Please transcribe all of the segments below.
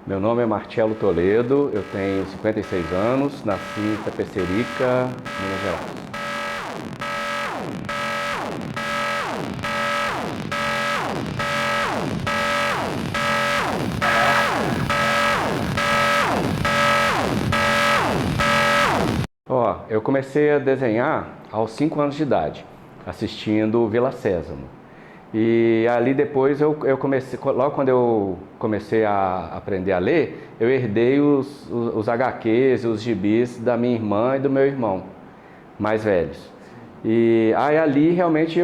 Meu nome é Marcelo Toledo, eu tenho 56 anos, nasci em Itapecerica, Minas Gerais. Ó, eu comecei a desenhar aos 5 anos de idade, assistindo Vila Sésamo. E ali depois eu comecei, logo quando eu comecei a aprender a ler, eu herdei os HQs, os gibis da minha irmã e do meu irmão mais velhos. E aí ali realmente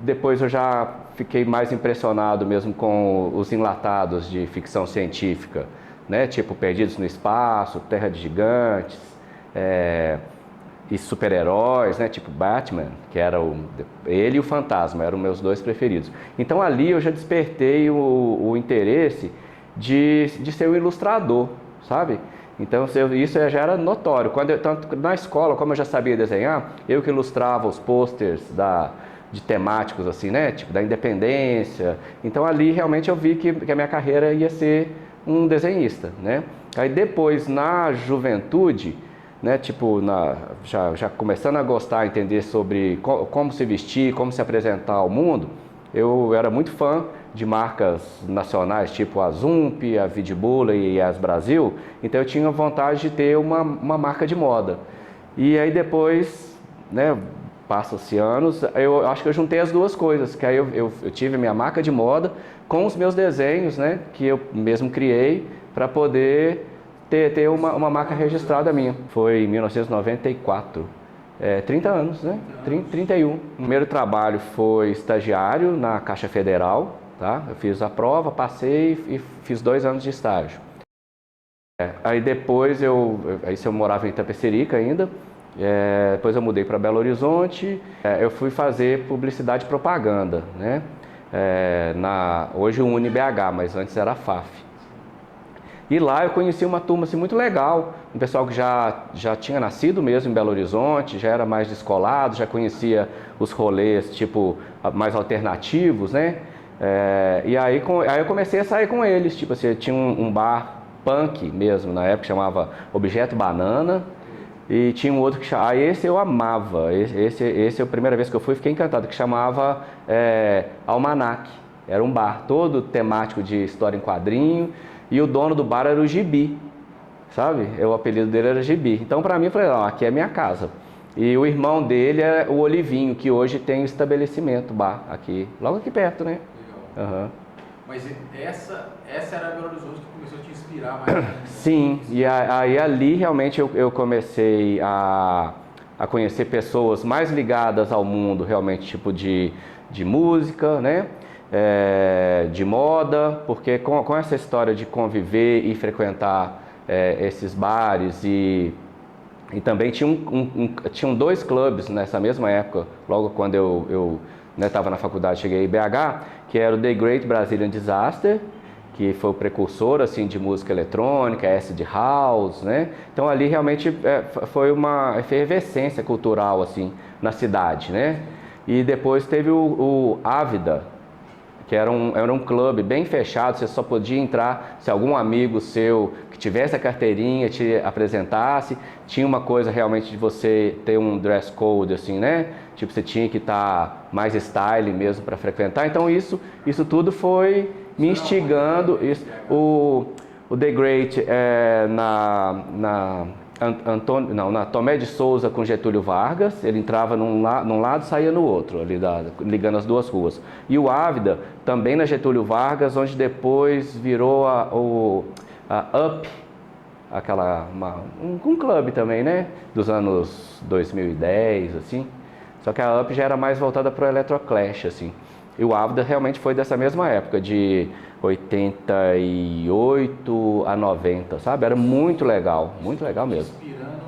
depois eu já fiquei mais impressionado mesmo com os enlatados de ficção científica, né? Tipo Perdidos no Espaço, Terra de Gigantes, é, e super-heróis, né? Tipo Batman, que era ele e o Fantasma, eram meus dois preferidos. Então ali eu já despertei o interesse de ser um ilustrador, sabe? Então isso já era notório. Tanto na escola, como eu já sabia desenhar, eu que ilustrava os posters de temáticos assim, né? Tipo da independência. Então ali realmente eu vi que a minha carreira ia ser um desenhista, né? Aí depois na juventude, né, tipo, já começando a gostar, a entender sobre como se vestir, como se apresentar ao mundo, eu era muito fã de marcas nacionais, tipo a Zump, a Vidbula e as Brasil, então eu tinha vontade de ter uma marca de moda. E aí depois, né, passam-se anos, eu acho que eu juntei as duas coisas, que aí eu tive minha marca de moda com os meus desenhos, né, que eu mesmo criei para poder ter uma marca registrada minha. Foi em 1994, 30 anos, né? 31. O primeiro trabalho foi estagiário na Caixa Federal, tá? Eu fiz a prova, passei e fiz 2 anos de estágio. Aí depois aí eu morava em Itapecerica ainda, depois eu mudei para Belo Horizonte, eu fui fazer publicidade e propaganda, né? Hoje o UniBH, mas antes era a FAF. E lá eu conheci uma turma assim, muito legal, um pessoal que já tinha nascido mesmo em Belo Horizonte, já era mais descolado, já conhecia os rolês tipo mais alternativos, né? Aí eu comecei a sair com eles, tipo assim, tinha um bar punk mesmo, na época chamava Objeto Banana, e tinha um outro que chamava, esse eu amava, esse é a primeira vez que eu fui, fiquei encantado, que chamava Almanac. Era um bar todo temático de história em quadrinho, e o dono do bar era o Gibi, sabe? O apelido dele era Gibi. Então pra mim eu falei, não, aqui é minha casa. E o irmão dele é o Olivinho, que hoje tem um estabelecimento, bar, aqui, logo aqui perto, né? Legal. Uhum. Mas essa era a Belo Horizonte que começou a te inspirar mais? Sim, e aí ali realmente eu comecei a conhecer pessoas mais ligadas ao mundo, realmente, tipo de música, né? De moda, porque com essa história de conviver e frequentar esses bares e também tinham 2 clubes nessa mesma época, logo quando eu estava na faculdade, cheguei em BH, que era o The Great Brazilian Disaster, que foi o precursor assim de música eletrônica, acid house, né? Então ali realmente foi uma efervescência cultural assim na cidade, né? E depois teve o Ávida, que era um clube bem fechado, você só podia entrar se algum amigo seu que tivesse a carteirinha te apresentasse. Tinha uma coisa realmente de você ter um dress code, assim, né? Tipo, você tinha que estar mais style mesmo para frequentar. Então isso tudo foi me instigando. O The Great na Tomé de Souza com Getúlio Vargas, ele entrava num lado e saía no outro, ali ligando as duas ruas. E o Ávida, também na Getúlio Vargas, onde depois virou a UP, um clube também, né? Dos anos 2010, assim. Só que a UP já era mais voltada para o Electroclash, assim. E o Ávida realmente foi dessa mesma época, de 88 a 90, sabe? Era muito legal mesmo. Inspirando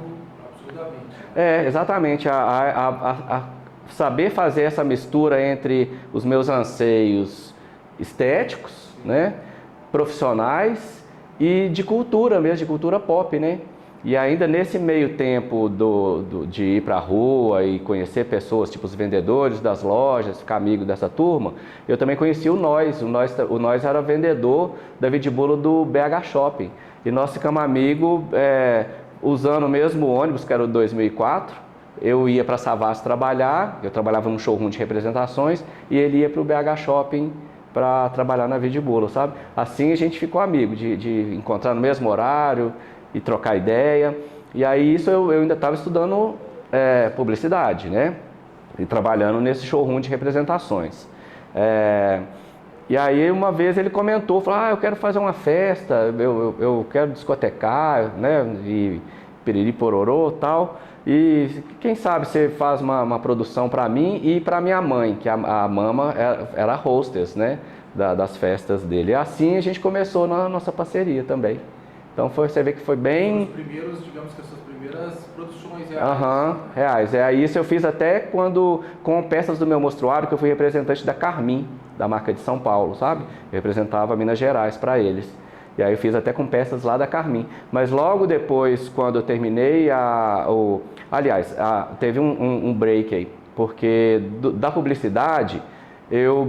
absurdamente. Exatamente. A saber fazer essa mistura entre os meus anseios estéticos, né? Profissionais e de cultura mesmo, de cultura pop, né? E ainda nesse meio tempo de ir para a rua e conhecer pessoas, tipo os vendedores das lojas, ficar amigo dessa turma, eu também conheci o Nós. O Nós era vendedor da Vidibolo do BH Shopping. E nós ficamos amigos usando o mesmo ônibus, que era o 2004. Eu ia para Savassi trabalhar, eu trabalhava num showroom de representações, e ele ia para o BH Shopping para trabalhar na Vidibolo, sabe? Assim a gente ficou amigo, de encontrar no mesmo horário e trocar ideia. E aí isso eu ainda estava estudando publicidade, né? E trabalhando nesse showroom de representações. E aí uma vez ele comentou, falou, eu quero fazer uma festa, eu quero discotecar, né? E piriri pororô e tal. E quem sabe você faz uma produção para mim e para minha mãe, que a Mama era hostess, né? Das festas dele. E assim a gente começou na nossa parceria também. Então você vê que foi bem... Os primeiros, digamos que as suas primeiras produções reais. Reais. Isso eu fiz até com peças do meu mostruário, que eu fui representante da Carmin, da marca de São Paulo, sabe? Eu representava Minas Gerais para eles. E aí eu fiz até com peças lá da Carmin. Mas logo depois, quando eu terminei, teve um break aí, porque da publicidade... Eu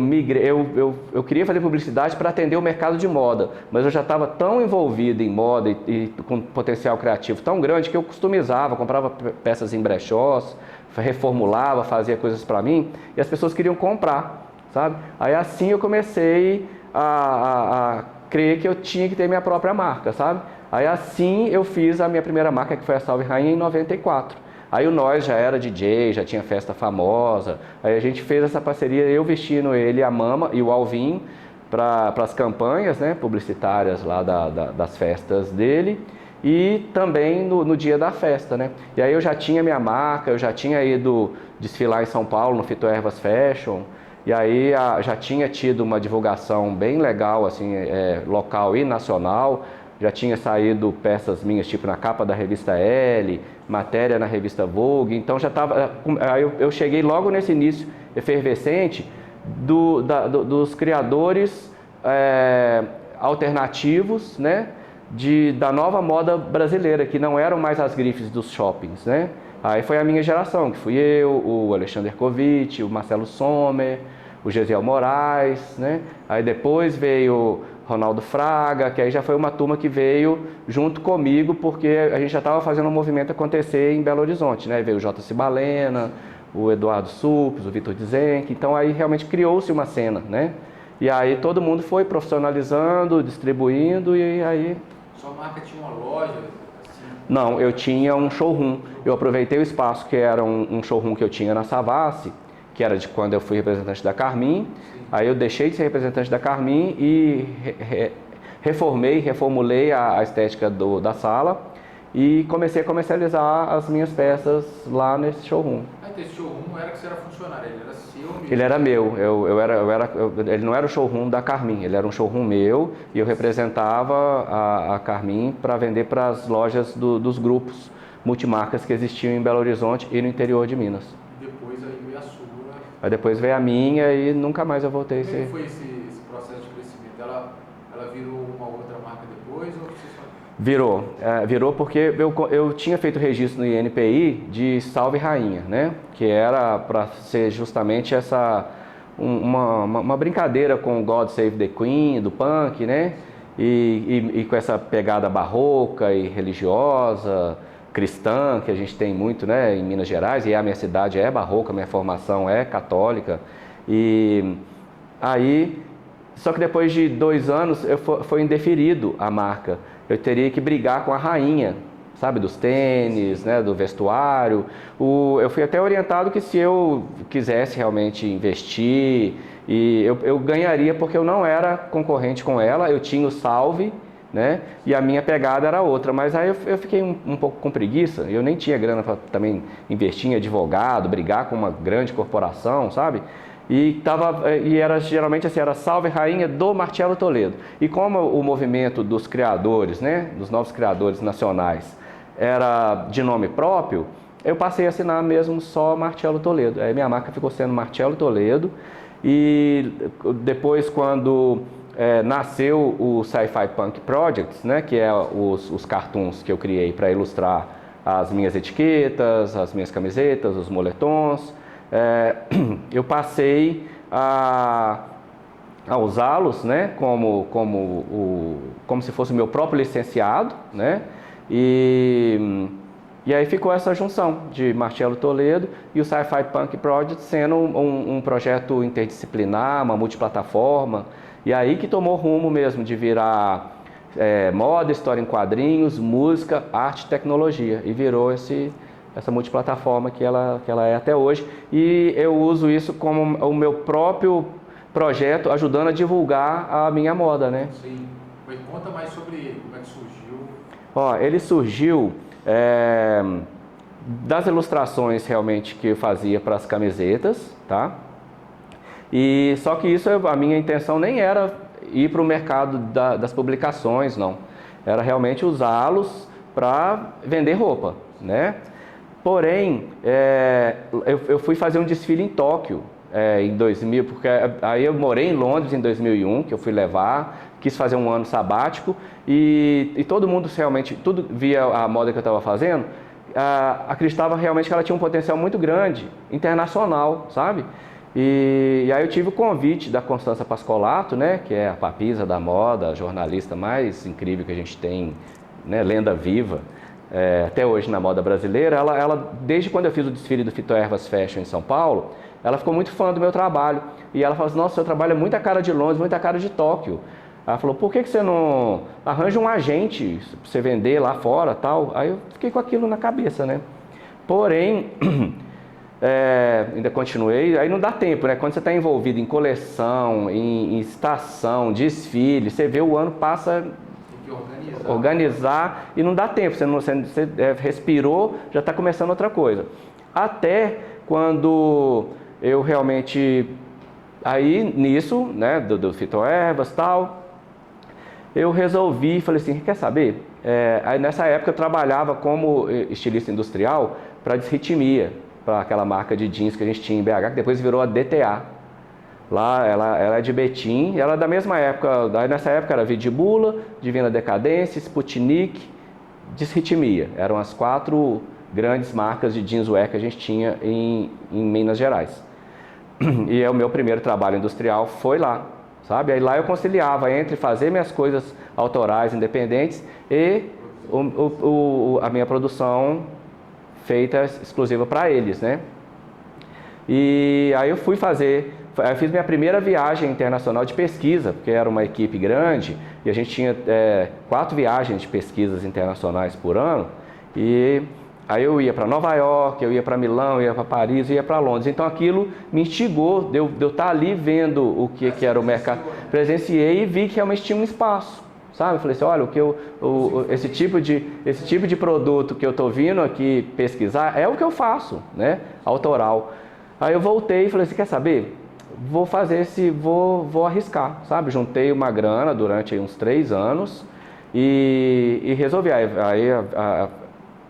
queria fazer publicidade para atender o mercado de moda, mas eu já estava tão envolvido em moda e com potencial criativo tão grande que eu customizava, comprava peças em brechós, reformulava, fazia coisas para mim e as pessoas queriam comprar, sabe? Aí assim eu comecei a crer que eu tinha que ter minha própria marca, sabe? Aí assim eu fiz a minha primeira marca, que foi a Salve Rainha, em 94. Aí o Nós já era DJ, já tinha festa famosa. Aí a gente fez essa parceria, eu vestindo ele, a Mama e o Alvin, para as campanhas, né, publicitárias lá das festas dele. E também no dia da festa, né? E aí eu já tinha minha marca, eu já tinha ido desfilar em São Paulo, no Fito Ervas Fashion. E aí já tinha tido uma divulgação bem legal, assim, local e nacional. Já tinha saído peças minhas, tipo na capa da revista Elle, matéria na revista Vogue. Então já estava. Aí eu cheguei logo nesse início efervescente dos criadores alternativos, né? Da nova moda brasileira, que não eram mais as grifes dos shoppings, né? Aí foi a minha geração, que fui eu, o Alexander Kovic, o Marcelo Sommer, o Gesiel Moraes, né? Aí depois veio Ronaldo Fraga, que aí já foi uma turma que veio junto comigo, porque a gente já estava fazendo um movimento acontecer em Belo Horizonte, né? Veio o J. Cibalena, o Eduardo Supes, o Vitor Dizenck, então aí realmente criou-se uma cena, né? E aí todo mundo foi profissionalizando, distribuindo e aí... Sua marca tinha uma loja? Assim? Não, eu tinha um showroom. Eu aproveitei o espaço que era um showroom que eu tinha na Savassi, que era de quando eu fui representante da Carmin. Aí eu deixei de ser representante da Carmin e reformulei a estética da sala e comecei a comercializar as minhas peças lá nesse showroom. Então esse showroom não era que você era funcionário, ele era seu mesmo? Ele era meu, ele não era o showroom da Carmin, ele era um showroom meu e eu representava a Carmin para vender para as lojas dos grupos multimarcas que existiam em Belo Horizonte e no interior de Minas. Depois aí veio a sua. Aí depois veio a minha e nunca mais eu voltei a ser. Como foi esse processo de crescimento? Ela virou uma outra marca depois ou você só... Virou porque eu tinha feito registro no INPI de Salve Rainha, né? Que era para ser justamente uma brincadeira com God Save the Queen, do punk, né? E com essa pegada barroca e religiosa, cristã, que a gente tem muito, né, em Minas Gerais, e a minha cidade é barroca, minha formação é católica. E aí, só que depois de 2 anos foi indeferido a marca. Eu teria que brigar com a rainha, sabe, dos tênis, né, do vestuário. Eu fui até orientado que se eu quisesse realmente investir, eu ganharia, porque eu não era concorrente com ela, eu tinha o Salve, né, e a minha pegada era outra. Mas aí eu fiquei um pouco com preguiça, eu nem tinha grana para também investir em advogado, brigar com uma grande corporação, sabe? E era geralmente assim, era Salve Rainha do Marcelo Toledo. E como o movimento dos criadores, né, dos novos criadores nacionais, era de nome próprio, eu passei a assinar mesmo só Marcelo Toledo. Aí minha marca ficou sendo Marcelo Toledo. E depois, quando nasceu o Sci-Fi Punk Projects, né, que é os cartoons que eu criei para ilustrar as minhas etiquetas, as minhas camisetas, os moletons. Eu passei a usá-los, né, como se fosse o meu próprio licenciado, né, e aí ficou essa junção de Marcelo Toledo e o Sci-Fi Punk Project sendo um projeto interdisciplinar, uma multiplataforma, e aí que tomou rumo mesmo de virar moda, história em quadrinhos, música, arte e tecnologia, e virou essa multiplataforma que ela é até hoje, e eu uso isso como o meu próprio projeto, ajudando a divulgar a minha moda, né? Sim. Mas conta mais sobre ele, como é que surgiu? Ó, ele surgiu das ilustrações realmente que eu fazia para as camisetas, tá? E só que isso, a minha intenção nem era ir para o mercado das publicações, não. Era realmente usá-los para vender roupa, né? Porém, eu fui fazer um desfile em Tóquio em 2000, porque aí eu morei em Londres em 2001, que eu fui levar, quis fazer um ano sabático e todo mundo realmente, tudo via a moda que eu estava fazendo, acreditava realmente que ela tinha um potencial muito grande, internacional, sabe? E aí eu tive o convite da Constança Pascolato, né, que é a papisa da moda, a jornalista mais incrível que a gente tem, né, lenda viva, até hoje na moda brasileira. Ela, desde quando eu fiz o desfile do Fito Ervas Fashion em São Paulo, ela ficou muito fã do meu trabalho. E ela falou assim: nossa, seu trabalho é muita cara de Londres, muita cara de Tóquio. Ela falou: por que você não arranja um agente para você vender lá fora, tal? Aí eu fiquei com aquilo na cabeça, né? Porém, ainda continuei, aí não dá tempo, né? Quando você está envolvido em coleção, em estação, desfile, você vê o ano passa, organizar e não dá tempo, você respirou, já está começando outra coisa. Até quando eu realmente, aí nisso, né, do Fito Ervas e tal, eu resolvi, falei assim: quer saber? Aí nessa época eu trabalhava como estilista industrial para Desritmia, para aquela marca de jeans que a gente tinha em BH, que depois virou a DTA. Lá ela é de Betim, ela é da mesma época, nessa época era Vidibula, Divina Decadência, Sputnik, Desritmia. Eram as 4 grandes marcas de jeanswear que a gente tinha em Minas Gerais. E o meu primeiro trabalho industrial foi lá, sabe? Aí lá eu conciliava entre fazer minhas coisas autorais, independentes, e a minha produção feita exclusiva para eles, né? E aí eu fiz minha primeira viagem internacional de pesquisa, porque era uma equipe grande e a gente tinha 4 viagens de pesquisas internacionais por ano. E aí eu ia para Nova York, eu ia para Milão, eu ia para Paris, eu ia para Londres. Então aquilo me instigou de eu estar ali vendo o que era o mercado. Presenciei e vi que realmente tinha um espaço, sabe? Eu falei assim: olha, esse tipo de produto que eu estou vindo aqui pesquisar é o que eu faço, né? Autoral. Aí eu voltei e falei assim: quer saber? Vou arriscar, sabe? Juntei uma grana durante uns 3 anos e resolvi. Aí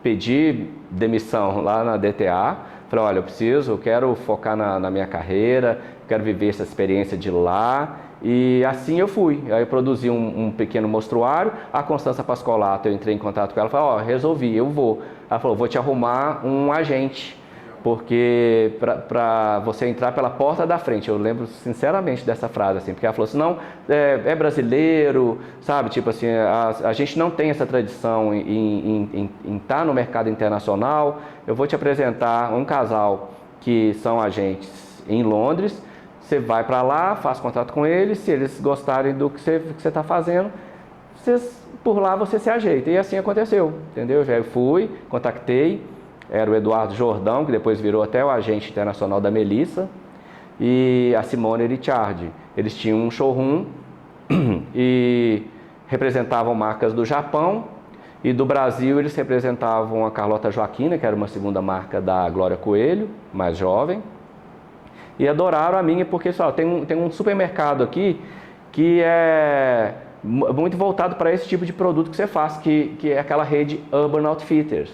pedi demissão lá na DTA. Falei: olha, eu quero focar na minha carreira, quero viver essa experiência de lá. E assim eu fui. Aí eu produzi um pequeno mostruário. A Constança Pascolato, eu entrei em contato com ela e falei: resolvi, eu vou. Ela falou: vou te arrumar um agente, porque para você entrar pela porta da frente. Eu lembro sinceramente dessa frase, assim, porque ela falou assim: não, é brasileiro, sabe, tipo assim, a gente não tem essa tradição em estar no mercado internacional. Eu vou te apresentar um casal que são agentes em Londres, você vai para lá, faz contato com eles, se eles gostarem do que você está fazendo, por lá você se ajeita. E assim aconteceu, entendeu? Já fui, contactei. Era o Eduardo Jordão, que depois virou até o agente internacional da Melissa, e a Simone Ricciardi. Eles tinham um showroom e representavam marcas do Japão, e do Brasil eles representavam a Carlota Joaquina, que era uma segunda marca da Glória Coelho, mais jovem, e adoraram a minha, porque só tem um supermercado aqui que é muito voltado para esse tipo de produto que você faz, que é aquela rede Urban Outfitters.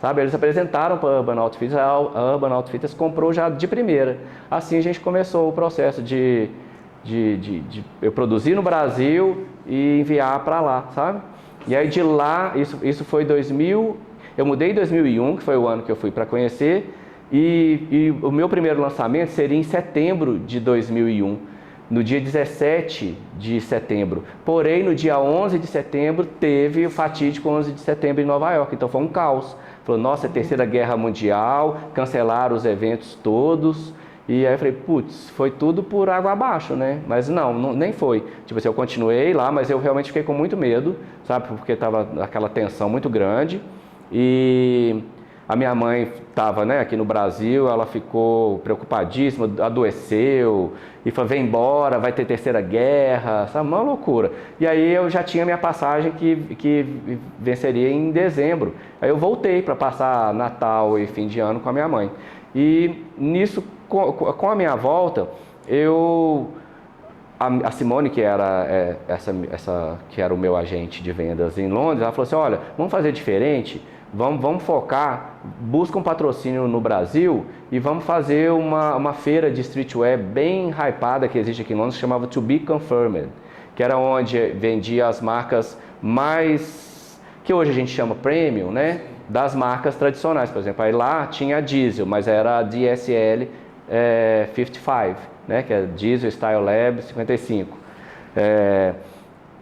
Sabe, eles apresentaram para a Urban Outfitters, a Urban Outfitters comprou já de primeira. Assim a gente começou o processo de eu produzir no Brasil e enviar para lá, sabe? E aí de lá, isso foi 2000, eu mudei em 2001, que foi o ano que eu fui para conhecer, e o meu primeiro lançamento seria em setembro de 2001, no dia 17 de setembro. Porém, no dia 11 de setembro, teve o fatídico 11 de setembro em Nova York, então foi um caos. Falou, nossa, é a Terceira Guerra Mundial, cancelaram os eventos todos. E aí eu falei, putz, foi tudo por água abaixo, né? Mas não, nem foi. Tipo assim, eu continuei lá, mas eu realmente fiquei com muito medo, sabe? Porque tava aquela tensão muito grande. E a minha mãe estava, né, aqui no Brasil, ela ficou preocupadíssima, adoeceu, e falou, vem embora, vai ter terceira guerra, sabe? Uma loucura. E aí eu já tinha minha passagem que venceria em dezembro. Aí eu voltei para passar Natal e fim de ano com a minha mãe. E nisso, com a minha volta, a Simone, que era que era o meu agente de vendas em Londres, ela falou assim, olha, vamos fazer diferente, vamos focar, busca um patrocínio no Brasil e vamos fazer uma feira de streetwear bem hypada que existe aqui em Londres, que chamava To Be Confirmed, que era onde vendia as marcas mais, que hoje a gente chama premium, né? Das marcas tradicionais, por exemplo, aí lá tinha a Diesel, mas era a DSL 55, né, que é Diesel Style Lab 55.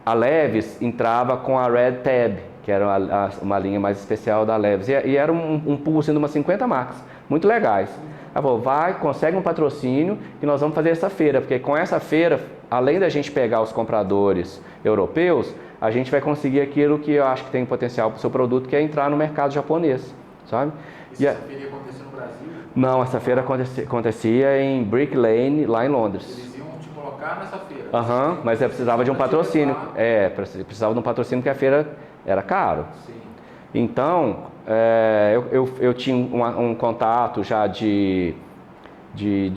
A Levi's entrava com a Red Tab, que era uma linha mais especial da Levi's, e era um pool assim, de umas 50 marcas, muito legais. Ela falou, consegue um patrocínio e nós vamos fazer essa feira, porque com essa feira, além da gente pegar os compradores europeus, a gente vai conseguir aquilo que eu acho que tem potencial para o seu produto, que é entrar no mercado japonês, sabe? Essa feira ia acontecer no Brasil? Não, essa feira acontecia em Brick Lane, lá em Londres. Eles iam te colocar nessa feira? Mas precisava de um patrocínio. Precisava de um patrocínio porque a feira era caro. Sim. Então, eu tinha um contato já de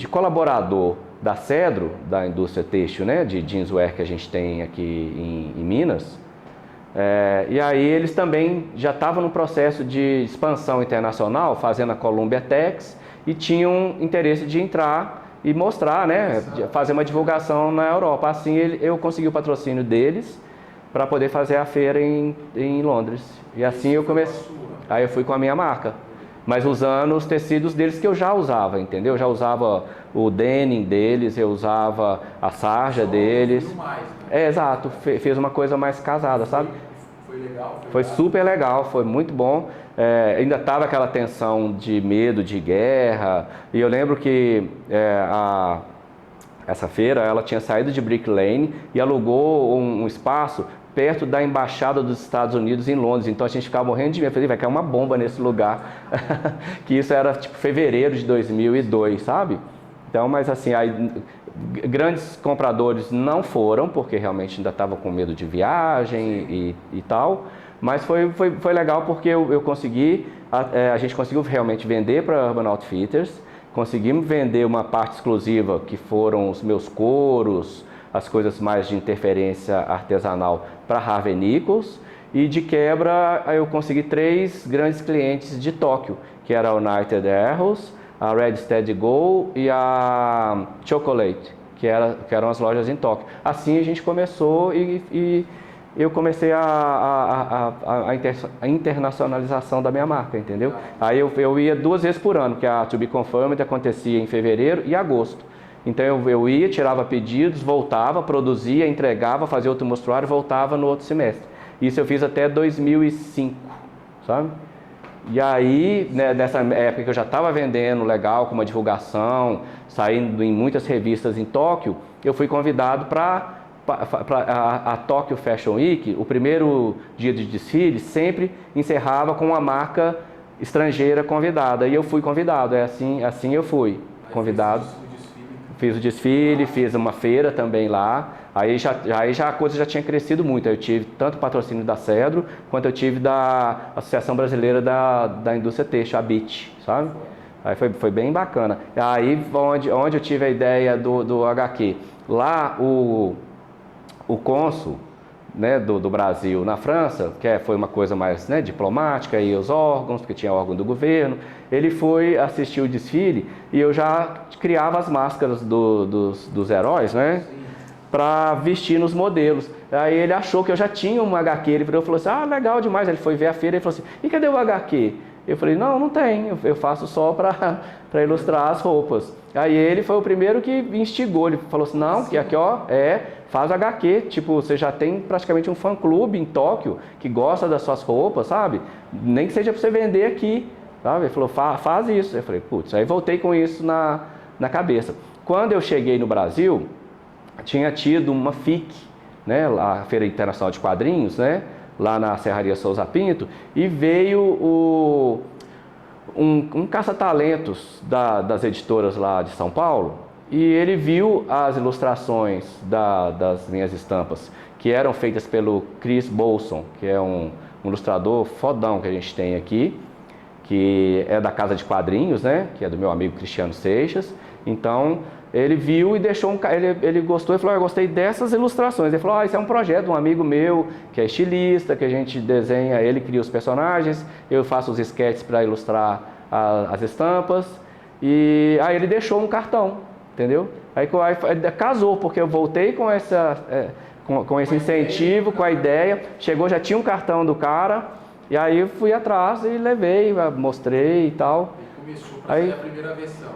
colaborador da Cedro, da indústria têxtil, né, de jeanswear que a gente tem aqui em Minas. E aí eles também já estavam no processo de expansão internacional, fazendo a Columbia Tex, e tinham interesse de entrar e mostrar, né, fazer uma divulgação na Europa. Assim eu consegui o patrocínio deles para poder fazer a feira em Londres. E assim eu comecei. Aí eu fui com a minha marca, mas usando os tecidos deles que eu já usava, entendeu? Eu já usava o denim deles, eu usava a sarja deles. Exato, fez uma coisa mais casada, sabe? Foi legal? Foi super legal, foi muito bom. Ainda estava aquela tensão de medo de guerra, e eu lembro que essa feira, ela tinha saído de Brick Lane e alugou um espaço perto da Embaixada dos Estados Unidos em Londres, então a gente ficava morrendo de medo, eu falei, vai cair uma bomba nesse lugar, que isso era tipo fevereiro de 2002, sabe? Então, mas assim, aí, grandes compradores não foram, porque realmente ainda estava com medo de viagem e tal, mas foi legal porque eu consegui, a gente conseguiu realmente vender para a Urban Outfitters, conseguimos vender uma parte exclusiva que foram os meus couros, as coisas mais de interferência artesanal para Harvey Nichols, e de quebra eu consegui 3 grandes clientes de Tóquio, que era a United Arrows, a Red Steady Go e a Chocolate, que eram as lojas em Tóquio. Assim a gente começou e eu comecei a internacionalização da minha marca, entendeu? Aí eu ia 2 vezes por ano, que a To Be Confirmed acontecia em fevereiro e agosto. Então eu ia, tirava pedidos, voltava, produzia, entregava, fazia outro mostruário e voltava no outro semestre. Isso eu fiz até 2005, sabe? E aí, né, nessa época que eu já estava vendendo legal, com uma divulgação, saindo em muitas revistas em Tóquio, eu fui convidado para a Tokyo Fashion Week. O primeiro dia de desfile sempre encerrava com uma marca estrangeira convidada, e eu fui convidado, assim eu fui convidado. Fiz o desfile, fiz uma feira também lá, aí já a coisa já tinha crescido muito, eu tive tanto patrocínio da Cedro, quanto eu tive da Associação Brasileira da Indústria Têxtil, a BIT, sabe? Aí foi bem bacana. Aí onde eu tive a ideia do HQ, lá o cônsul, né, do Brasil na França, que foi uma coisa mais, né, diplomática, e os órgãos, porque tinha órgão do governo, ele foi assistir o desfile e eu já criava as máscaras dos heróis, né? para vestir nos modelos. Aí ele achou que eu já tinha um HQ, ele virou e falou assim, ah, legal demais. Ele foi ver a feira e falou assim, e cadê o HQ? Eu falei, não, não tem, eu faço só para ilustrar as roupas. Aí ele foi o primeiro que instigou, ele falou assim, não, que aqui ó, faz HQ, tipo, você já tem praticamente um fã-clube em Tóquio que gosta das suas roupas, sabe? Nem que seja para você vender aqui, sabe? Ele falou, faz isso. Eu falei, putz, aí voltei com isso na cabeça. Quando eu cheguei no Brasil, tinha tido uma FIC, né, a Feira Internacional de Quadrinhos, né, lá na Serraria Souza Pinto, e veio um caça-talentos das editoras lá de São Paulo, e ele viu as ilustrações das minhas estampas, que eram feitas pelo Chris Bolson, que é um ilustrador fodão que a gente tem aqui, que é da Casa de Quadrinhos, né, que é do meu amigo Cristiano Seixas. Então ele viu e deixou ele gostou e falou, eu gostei dessas ilustrações. Ele falou, isso é um projeto de um amigo meu que é estilista, que a gente desenha, ele cria os personagens, eu faço os sketches para ilustrar as estampas. E aí ele deixou um cartão, entendeu? Aí casou, porque eu voltei com esse incentivo, com a ideia, chegou, já tinha um cartão do cara. E aí eu fui atrás e levei, mostrei e tal. Começou para ser a primeira versão.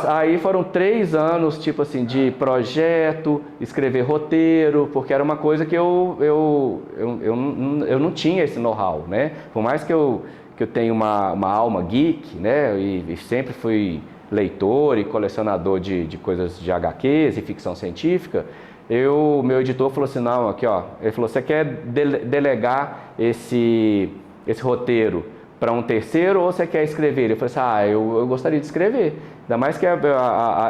Aí foram 3 anos, tipo assim, de projeto, escrever roteiro, porque era uma coisa que eu não tinha esse know-how, né? Por mais que eu tenha uma alma geek, né? E sempre fui leitor e colecionador de coisas de HQs e ficção científica, meu editor falou assim, não, aqui ó, ele falou, você quer delegar esse roteiro para um terceiro ou você quer escrever? Eu falei assim, eu gostaria de escrever. Ainda mais que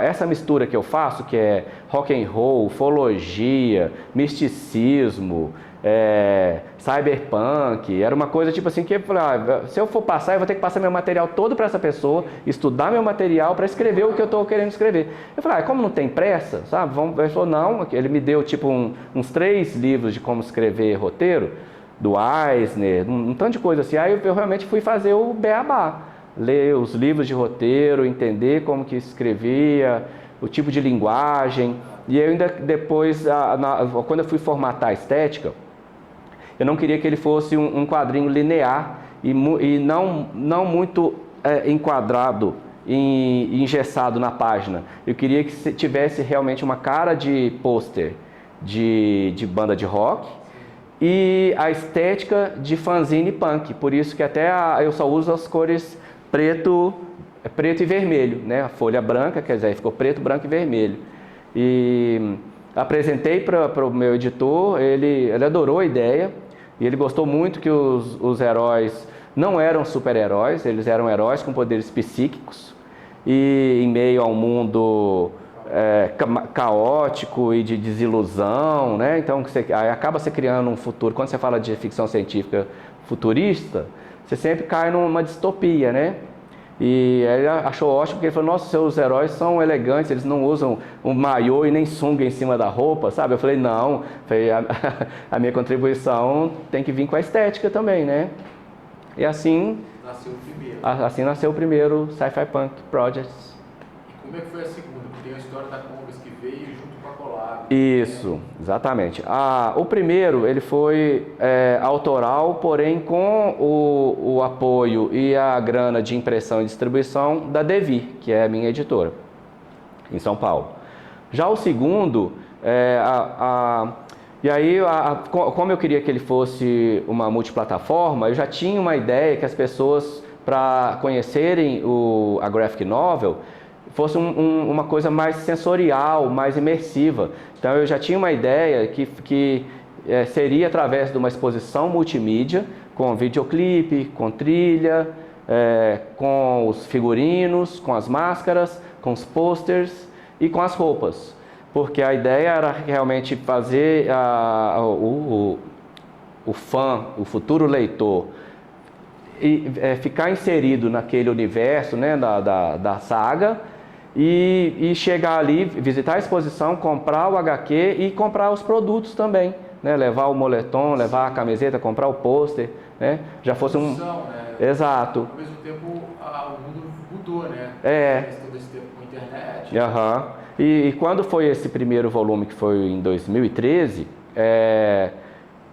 essa mistura que eu faço, que é rock and roll, ufologia, misticismo, cyberpunk, era uma coisa tipo assim que eu falei, se eu for passar, eu vou ter que passar meu material todo para essa pessoa, estudar meu material para escrever o que eu estou querendo escrever. Eu falei, como não tem pressa, sabe? Ele falou, não, ele me deu tipo uns 3 livros de como escrever roteiro, do Eisner, um tanto de coisa assim. Aí eu realmente fui fazer o beabá, ler os livros de roteiro, entender como que escrevia, o tipo de linguagem. E eu ainda depois, quando eu fui formatar a estética, eu não queria que ele fosse um quadrinho linear e não muito enquadrado e engessado na página. Eu queria que tivesse realmente uma cara de pôster de banda de rock e a estética de fanzine punk. Por isso que até eu só uso as cores preto e vermelho, né? A folha branca, quer dizer, ficou preto, branco e vermelho. E apresentei para o meu editor, ele adorou a ideia e ele gostou muito que os heróis não eram super-heróis, eles eram heróis com poderes psíquicos e em meio a um mundo caótico e de desilusão, né? Então acaba se criando um futuro. Quando você fala de ficção científica futurista, você sempre cai numa distopia, né? E ele achou ótimo, porque ele falou, nossa, seus heróis são elegantes, eles não usam um maiô e nem sunga em cima da roupa, sabe? Eu falei, não, a minha contribuição tem que vir com a estética também, né? E assim nasceu o primeiro Sci-Fi Punk Projects. E como é que foi a segunda? Porque tem a história da Congas que veio junto com a Collab. Isso, exatamente. O primeiro, ele foi autoral, porém com o apoio e a grana de impressão e distribuição da Devir, que é a minha editora, em São Paulo. Já o segundo, e aí, como eu queria que ele fosse uma multiplataforma, eu já tinha uma ideia que as pessoas, para conhecerem a graphic novel, fosse uma coisa mais sensorial, mais imersiva. Então eu já tinha uma ideia que seria através de uma exposição multimídia, com videoclipe, com trilha, com os figurinos, com as máscaras, com os posters e com as roupas. Porque a ideia era realmente fazer o fã, o futuro leitor, ficar inserido naquele universo, né, da saga, e chegar ali, visitar a exposição, comprar o HQ e comprar os produtos também, né? Levar o moletom, levar a camiseta, comprar o pôster, né? Já fosse um... Né? Exato. Ao mesmo tempo, o mundo mudou, né? É. A questão desse tempo com a internet. Aham. E quando foi esse primeiro volume, que foi em 2013,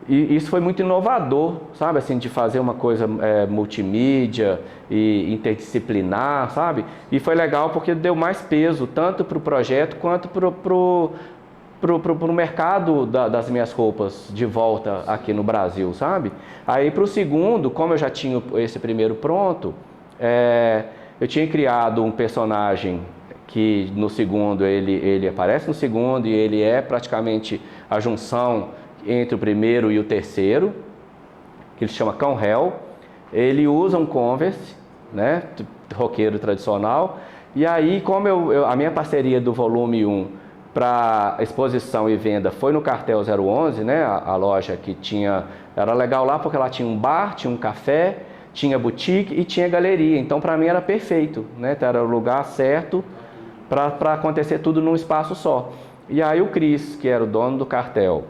e isso foi muito inovador, sabe, assim, de fazer uma coisa multimídia e interdisciplinar, sabe? E foi legal porque deu mais peso, tanto para o projeto quanto para o mercado das minhas roupas de volta aqui no Brasil, sabe? Aí para o segundo, como eu já tinha esse primeiro pronto, eu tinha criado um personagem que no segundo ele aparece no segundo e ele é praticamente a junção entre o primeiro e o terceiro, que ele chama Cão Réu. Ele usa um Converse, né, roqueiro tradicional. E aí, como a minha parceria do volume 1 para exposição e venda foi no Cartel 011, né, a loja que era legal lá porque ela tinha um bar, tinha um café, tinha boutique e tinha galeria. Então, para mim era perfeito, né, era o lugar certo para acontecer tudo num espaço só. E aí o Cris, que era o dono do Cartel,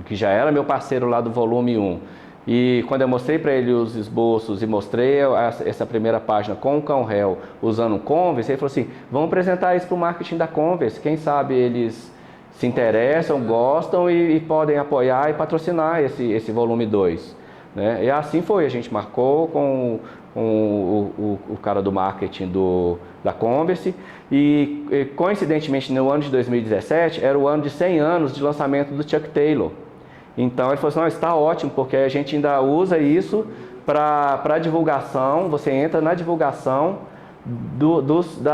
que já era meu parceiro lá do volume 1, e quando eu mostrei para ele os esboços e mostrei essa primeira página com o Cão Réu usando o Converse, ele falou assim, vamos apresentar isso para o marketing da Converse, quem sabe eles se interessam, gostam e podem apoiar e patrocinar esse volume 2. Né? E assim foi, a gente marcou com o cara do marketing da Converse e coincidentemente no ano de 2017 era o ano de 100 anos de lançamento do Chuck Taylor. Então ele falou assim, não, está ótimo, porque a gente ainda usa isso para divulgação, você entra na divulgação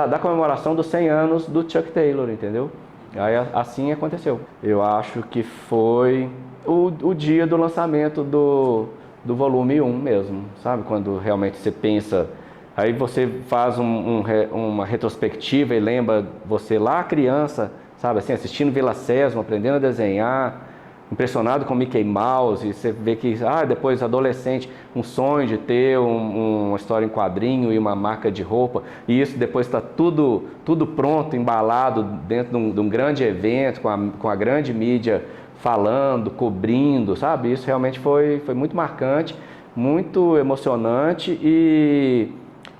da comemoração dos 100 anos do Chuck Taylor, entendeu? Aí assim aconteceu. Eu acho que foi o dia do lançamento do volume 1 mesmo, sabe? Quando realmente você pensa, aí você faz uma retrospectiva e lembra você lá criança, sabe? Assim, assistindo Vila Sésamo, aprendendo a desenhar, impressionado com Mickey Mouse, e você vê que depois adolescente, um sonho de ter uma história em quadrinho e uma marca de roupa, e isso depois está tudo pronto, embalado dentro de um grande evento, com a grande mídia falando, cobrindo, sabe? Isso realmente foi muito marcante, muito emocionante e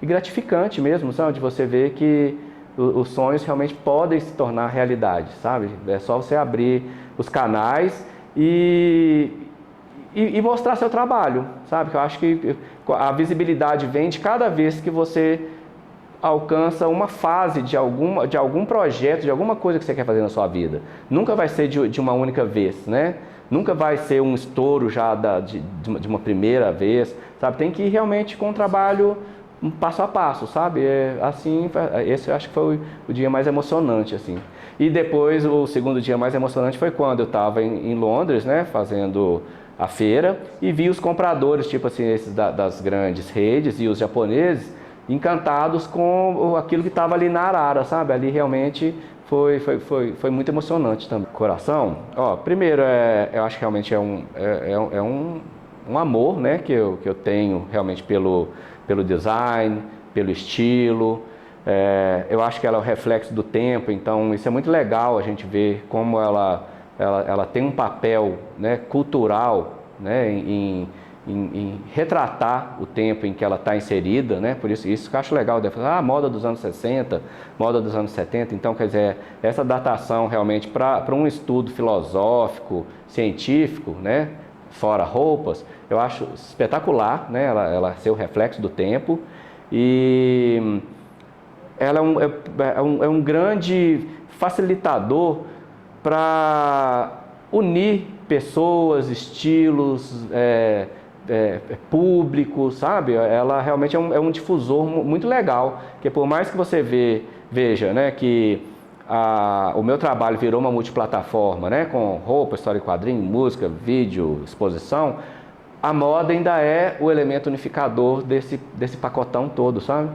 gratificante mesmo, sabe? De você ver que os sonhos realmente podem se tornar realidade, sabe? É só você abrir os canais e mostrar seu trabalho, sabe? Que eu acho que a visibilidade vem de cada vez que você alcança uma fase de algum projeto, de alguma coisa que você quer fazer na sua vida. Nunca vai ser de uma única vez, né? Nunca vai ser um estouro já de uma primeira vez, sabe? Tem que ir realmente com um trabalho passo a passo, sabe? Assim, esse eu acho que foi o dia mais emocionante, assim. E depois, o segundo dia mais emocionante foi quando eu estava em Londres, né, fazendo a feira, e vi os compradores, tipo assim, esses das grandes redes e os japoneses, encantados com aquilo que estava ali na arara, sabe? Ali realmente foi muito emocionante também. Coração, primeiro, eu acho que realmente é um amor, né, que eu tenho realmente pelo design, pelo estilo. Eu acho que ela é o reflexo do tempo, então isso é muito legal a gente ver como ela tem um papel, né, cultural, né, em retratar o tempo em que ela está inserida, né? Por isso que eu acho legal, moda dos anos 60, moda dos anos 70, então quer dizer, essa datação realmente para um estudo filosófico, científico, né, fora roupas, eu acho espetacular, né, ela ser o reflexo do tempo, e ela é um grande facilitador para unir pessoas, estilos, públicos, sabe? Ela realmente é um difusor muito legal, que por mais que você veja, né, que o meu trabalho virou uma multiplataforma, né, com roupa, história em quadrinho, música, vídeo, exposição, a moda ainda é o elemento unificador desse pacotão todo, sabe?